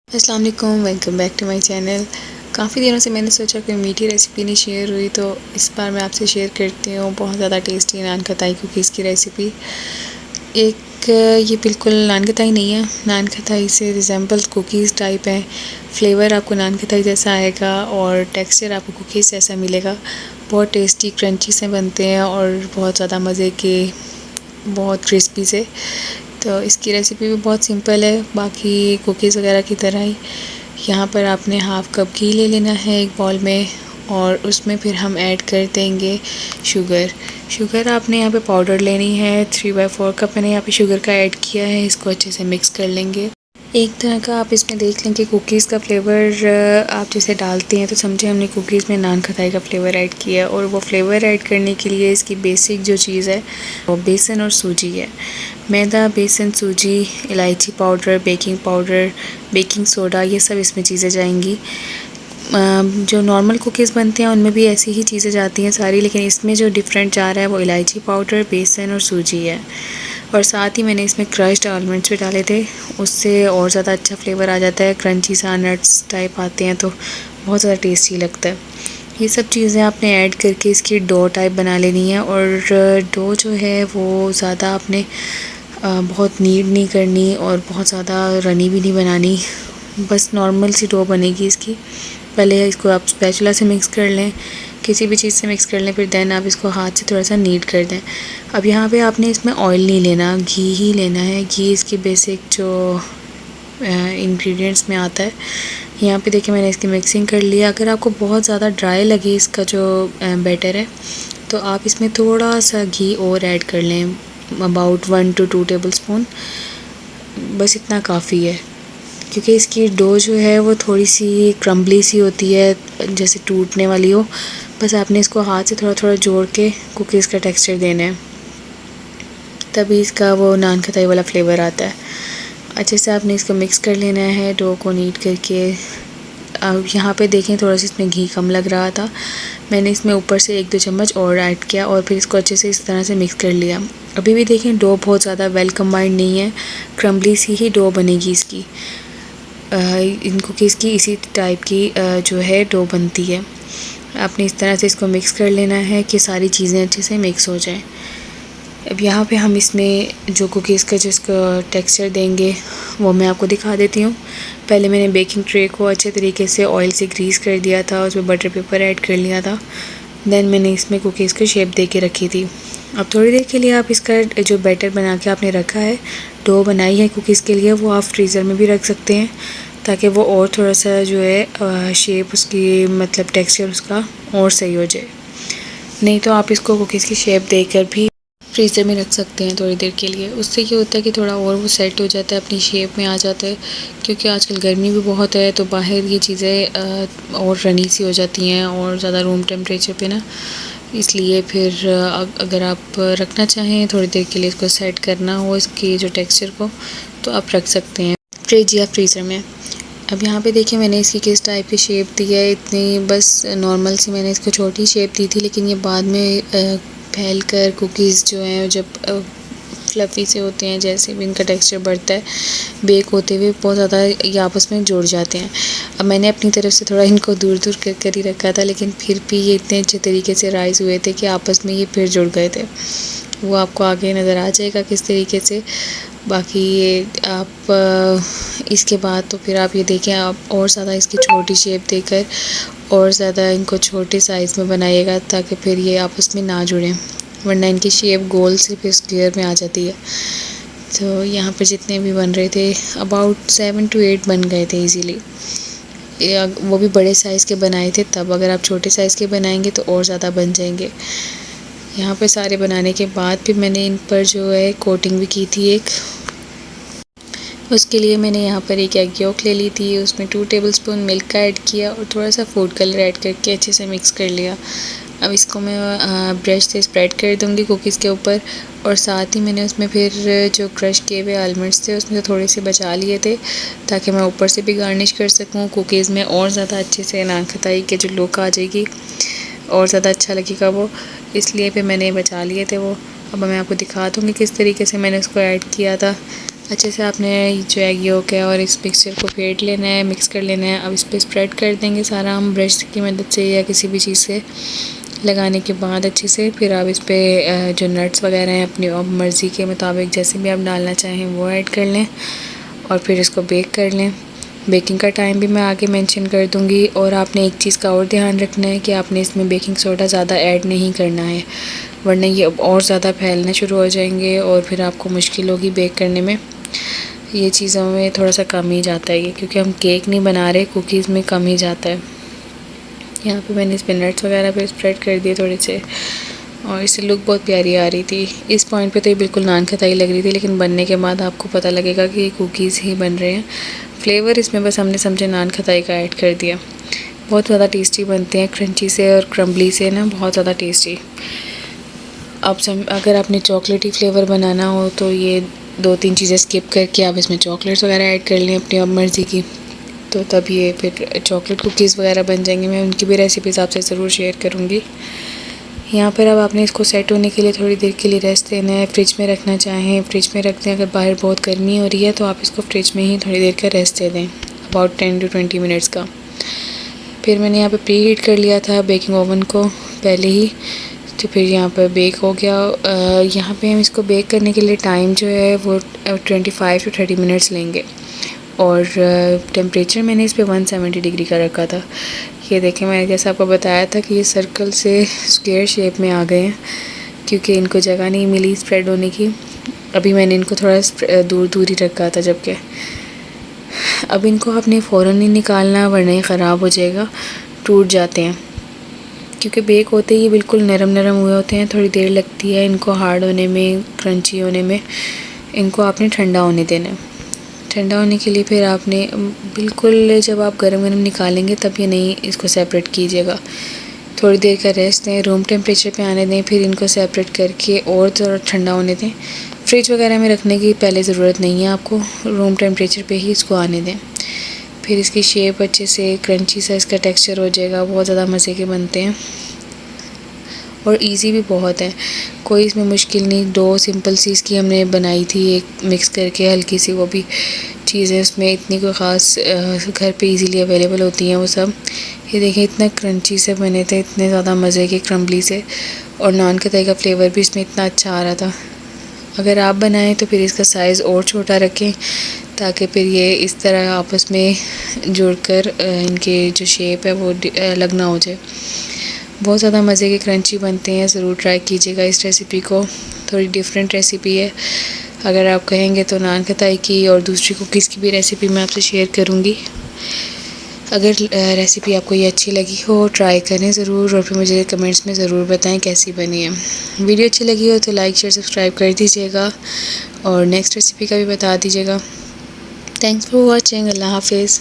अस्सलाम वालेकुम, welcome back to my channel. काफ़ी दिनों से मैंने सोचा कोई मीठी रेसिपी नहीं शेयर हुई, तो इस बार मैं आपसे शेयर करती हूँ बहुत ज़्यादा टेस्टी नान खटाई कुकीज़ की रेसिपी। ये बिल्कुल नान खटाई नहीं है, नान खटाई से रिजेंबल कुकीज़ टाइप है। फ्लेवर आपको नान खटाई जैसा आएगा और टेक्सचर आपको कुकीज़ जैसा मिलेगा। बहुत टेस्टी क्रंची से बनते हैं और बहुत ज़्यादा मज़े के, बहुत क्रिस्पी से। तो इसकी रेसिपी भी बहुत सिंपल है, बाकी कुकीज़ वगैरह की तरह ही। यहाँ पर आपने हाफ़ कप घी ले लेना है एक बाउल में, और उसमें फिर हम ऐड कर देंगे शुगर आपने यहाँ पे पाउडर लेनी है। 3/4 कप मैंने यहाँ पे शुगर का ऐड किया है। इसको अच्छे से मिक्स कर लेंगे। एक तरह का आप इसमें देख लें कि कुकीज़ का फ्लेवर आप जैसे डालते हैं तो समझे हमने कुकीज़ में नान खटाई का फ्लेवर ऐड किया है। और वो फ्लेवर ऐड करने के लिए इसकी बेसिक जो चीज़ है वो बेसन और सूजी है। मैदा, बेसन, सूजी, इलायची powder, baking powder, baking soda, ये सब इसमें चीज़ें जाएंगी। जो नॉर्मल कुकीज़ बनते हैं उनमें भी ऐसी ही चीज़ें जाती हैं सारी, लेकिन इसमें जो डिफरेंट जा रहा है वो इलायची पाउडर, बेसन और सूजी है। और साथ ही मैंने इसमें क्रश्ड आलमंड्स भी डाले थे, उससे और ज़्यादा अच्छा फ्लेवर आ जाता है। क्रंची सा नट्स टाइप आते हैं तो बहुत ज़्यादा टेस्टी लगता है। ये सब चीज़ें आपने ऐड करके इसकी डो टाइप बना लेनी है। और डो जो है वो ज़्यादा आपने बहुत नीड नहीं करनी और बहुत ज़्यादा रनी भी नहीं बनानी, बस नॉर्मल सी डो बनेगी इसकी। पहले इसको आप स्पैचुला से मिक्स कर लें, किसी भी चीज़ से मिक्स कर लें, फिर देन आप इसको हाथ से थोड़ा सा नीड कर दें। अब यहाँ पे आपने इसमें ऑयल नहीं लेना, घी ही लेना है। घी इसकी बेसिक जो इंग्रेडिएंट्स में आता है। यहाँ पे देखिए मैंने इसकी मिक्सिंग कर लिया। अगर आपको बहुत ज़्यादा ड्राई लगे इसका जो बैटर है, तो आप इसमें थोड़ा सा घी और ऐड कर लें, अबाउट 1 to 2 टेबल स्पून, बस इतना काफ़ी है। क्योंकि इसकी डो जो है वो थोड़ी सी क्रम्बली सी होती है, जैसे टूटने वाली हो। बस आपने इसको हाथ से थोड़ा थोड़ा जोड़ के कुकीज़ का टेक्सचर देना है, तभी इसका वो नान खटाई वाला फ्लेवर आता है। अच्छे से आपने इसको मिक्स कर लेना है डो को नीट करके। अब यहाँ पे देखें थोड़ा सा इसमें घी कम लग रहा था, मैंने इसमें ऊपर से 1-2 चम्मच और ऐड किया और फिर इसको अच्छे से इस तरह से मिक्स कर लिया। अभी भी देखें डो बहुत ज़्यादा वेल कम्बाइंड नहीं है, क्रम्बली सी ही डो बनेगी इसकी। इन कुकीज़ की इसी टाइप की जो है डो बनती है। आपने इस तरह से इसको मिक्स कर लेना है कि सारी चीज़ें अच्छे से मिक्स हो जाएं। अब यहाँ पे हम इसमें जो कुकीज़ का जिसका टेक्सचर देंगे वो मैं आपको दिखा देती हूँ। पहले मैंने बेकिंग ट्रे को अच्छे तरीके से ऑयल से ग्रीस कर दिया था, उसमें बटर पेपर ऐड कर लिया था। देन मैंने इसमें कुकीज़ को शेप दे के रखी थी। अब थोड़ी देर के लिए आप इसका जो बैटर बना के आपने रखा है, डो बनाई है कुकीज़ के लिए, वो आप फ्रीज़र में भी रख सकते हैं, ताकि वो और थोड़ा सा जो है शेप उसकी, मतलब टेक्सचर उसका और सही हो जाए। नहीं तो आप इसको कुकीज़ की शेप देकर भी फ्रीज़र में रख सकते हैं थोड़ी देर के लिए। उससे क्या होता है कि थोड़ा और वो सेट हो जाता है, अपनी शेप में आ जाता है। क्योंकि आजकल गर्मी भी बहुत है तो बाहर ये चीज़ें और रनी सी हो जाती हैं और ज़्यादा रूम टेम्परेचर पे ना, इसलिए फिर अगर आप रखना चाहें थोड़ी देर के लिए, इसको सेट करना हो इसकी जो टेक्सचर को, तो आप रख सकते हैं फ्रिज या फ्रीज़र में। अब यहाँ पे देखिए मैंने इसकी किस टाइप की शेप दी है, इतनी बस नॉर्मल सी मैंने इसको छोटी शेप दी थी, लेकिन ये बाद में फैल कर कुकीज़ जो हैं जब फ्लफ़ी से होते हैं, जैसे भी इनका टेक्सचर बढ़ता है बेक होते हुए, बहुत ज़्यादा ये आपस में जुड़ जाते हैं। अब मैंने अपनी तरफ से थोड़ा इनको दूर दूर कर ही रखा था, लेकिन फिर भी ये इतने अच्छे तरीके से राइज़ हुए थे कि आपस में ये फिर जुड़ गए थे। वो आपको आगे नज़र आ जाएगा किस तरीके से। बाकी ये आप इसके बाद तो फिर आप ये देखें, आप और ज़्यादा इसकी छोटी शेप देकर और ज़्यादा इनको छोटे साइज़ में बनाइएगा, ताकि फिर ये आपस में ना जुड़ें, वरना इनकी शेप गोल से फिर स्क्वायर में आ जाती है। तो यहाँ पर जितने भी बन रहे थे अबाउट 7 to 8 बन गए थे ईज़िली। वो भी बड़े साइज़ के बनाए थे तब, अगर आप छोटे साइज़ के बनाएंगे तो और ज़्यादा बन जाएंगे। यहाँ पे सारे बनाने के बाद फिर मैंने इन पर जो है कोटिंग भी की थी एक। उसके लिए मैंने यहाँ पर एक एग यॉक ले ली थी, उसमें 2 टेबलस्पून मिल्क का ऐड किया और थोड़ा सा फूड कलर ऐड करके अच्छे से मिक्स कर लिया। अब इसको मैं ब्रश से स्प्रेड कर दूँगी कुकीज़ के ऊपर, और साथ ही मैंने उसमें फिर जो क्रश किए हुए आलमंड्स थे उसमें से थोड़े से बचा लिए थे, ताकि मैं ऊपर से भी गार्निश कर सकूँ कुकीज़ में, और ज़्यादा अच्छे से नान खटाई के जो लुक आ जाएगी और ज़्यादा अच्छा लगेगा वो, इसलिए फिर मैंने बचा लिए थे वो। अब मैं आपको दिखा दूँगी किस तरीके से मैंने उसको ऐड किया था। अच्छे से आपने जो है ये हो गया और इस मिक्सचर को फेंट लेना है, मिक्स कर लेना है। अब इस पर स्प्रेड कर देंगे सारा हम ब्रश की मदद से या किसी भी चीज़ से लगाने के बाद अच्छे से। फिर आप इस पर जो नट्स वगैरह हैं अपनी मर्ज़ी के मुताबिक जैसे भी आप डालना चाहें वो ऐड कर लें और फिर इसको बेक कर लें। बेकिंग का टाइम भी मैं आगे मेंशन कर दूंगी। और आपने एक चीज़ का और ध्यान रखना है कि आपने इसमें बेकिंग सोडा ज़्यादा ऐड नहीं करना है, वरना ये और ज़्यादा फैलने शुरू हो जाएंगे और फिर आपको मुश्किल होगी बेक करने में। ये चीज़ों में थोड़ा सा कम ही जाता है ये, क्योंकि हम केक नहीं बना रहे, कुकीज़ में कम ही जाता है। यहाँ पे मैंने इस पर नट्स वगैरह पे स्प्रेड कर दिए थोड़े से और इससे लुक बहुत प्यारी आ रही थी। इस पॉइंट पे तो ये बिल्कुल नान खताई लग रही थी, लेकिन बनने के बाद आपको पता लगेगा कि ये कुकीज़ ही बन रहे हैं। फ्लेवर इसमें बस हमने समझे नान खताई का ऐड कर दिया। बहुत ज़्यादा टेस्टी बनते हैं क्रंची से और क्रम्बली से ना, बहुत ज़्यादा टेस्टी। अब अगर आपने चॉकलेटी फ्लेवर बनाना हो तो ये 2-3 चीज़ें स्किप करके आप इसमें चॉकलेट्स वगैरह ऐड कर लें अपनी अब मर्ज़ी की, तो तब ये फिर चॉकलेट कुकीज़ वगैरह बन जाएंगी। मैं उनकी भी रेसिपीज़ आपसे ज़रूर शेयर करूँगी। यहाँ पर अब आपने इसको सेट होने के लिए थोड़ी देर के लिए रेस्ट देना है। फ्रिज में रखना चाहें फ्रिज में रख दें, अगर बाहर बहुत गर्मी हो रही है तो आप इसको फ्रिज में ही थोड़ी देर का रेस्ट दे दें, अबाउट 10 to 20 मिनट्स का। फिर मैंने यहाँ पे प्री हीट कर लिया था बेकिंग ओवन को पहले ही, तो फिर यहाँ पर बेक हो गया। यहाँ पे हम इसको बेक करने के लिए टाइम जो है वो 25 to 30 मिनट्स लेंगे और टेम्परेचर मैंने इस पे 170 डिग्री का रखा था। ये देखें, मैंने जैसा आपको बताया था कि ये सर्कल से स्क्वायर शेप में आ गए हैं क्योंकि इनको जगह नहीं मिली स्प्रेड होने की। अभी मैंने इनको थोड़ा दूर दूर ही रखा था, जबकि अब इनको आपने फ़ौरन नहीं निकालना वरना ये ख़राब हो जाएगा, टूट जाते हैं। क्योंकि बेक होते ही बिल्कुल नरम नरम हुए होते हैं, थोड़ी देर लगती है इनको हार्ड होने में, क्रंची होने में। इनको आपने ठंडा होने देना है। ठंडा होने के लिए फिर आपने बिल्कुल जब आप गरम गरम निकालेंगे तब ये नहीं इसको सेपरेट कीजिएगा, थोड़ी देर का रेस्ट दें, रूम टेम्परेचर पे आने दें, फिर इनको सेपरेट करके और थोड़ा ठंडा होने दें। फ्रिज वगैरह में रखने की पहले ज़रूरत नहीं है आपको, रूम टेम्परेचर पे ही इसको आने दें। फिर इसकी शेप अच्छे से क्रंची सा इसका टेक्सचर हो जाएगा। बहुत ज़्यादा मज़े के बनते हैं और इजी भी बहुत है, कोई इसमें मुश्किल नहीं। 2 सिंपल सी इसकी हमने बनाई थी, एक मिक्स करके हल्की सी, वो भी चीज़ें उसमें इतनी कोई ख़ास घर पे इजीली अवेलेबल होती हैं वो सब। ये देखिए इतना क्रंची से बने थे, इतने ज़्यादा मज़े के क्रम्बली से, और नान खताई का फ्लेवर भी इसमें इतना अच्छा आ रहा था। अगर आप बनाएं तो फिर इसका साइज़ और छोटा रखें ताकि फिर ये इस तरह आपस में जुड़कर इनके जो शेप है वो अलग ना हो जाए। बहुत ज़्यादा मज़े के क्रंची बनते हैं, ज़रूर ट्राई कीजिएगा इस रेसिपी को। थोड़ी डिफरेंट रेसिपी है, अगर आप कहेंगे तो नान खताई की और दूसरी कुकीज़ की भी रेसिपी मैं आपसे शेयर करूँगी। अगर रेसिपी आपको ये अच्छी लगी हो ट्राई करें ज़रूर और फिर मुझे कमेंट्स में ज़रूर बताएं कैसी बनी है। वीडियो अच्छी लगी हो तो लाइक शेयर सब्सक्राइब कर दीजिएगा और नेक्स्ट रेसिपी का भी बता दीजिएगा। Thanks for watching. अल्लाह हाफिज़।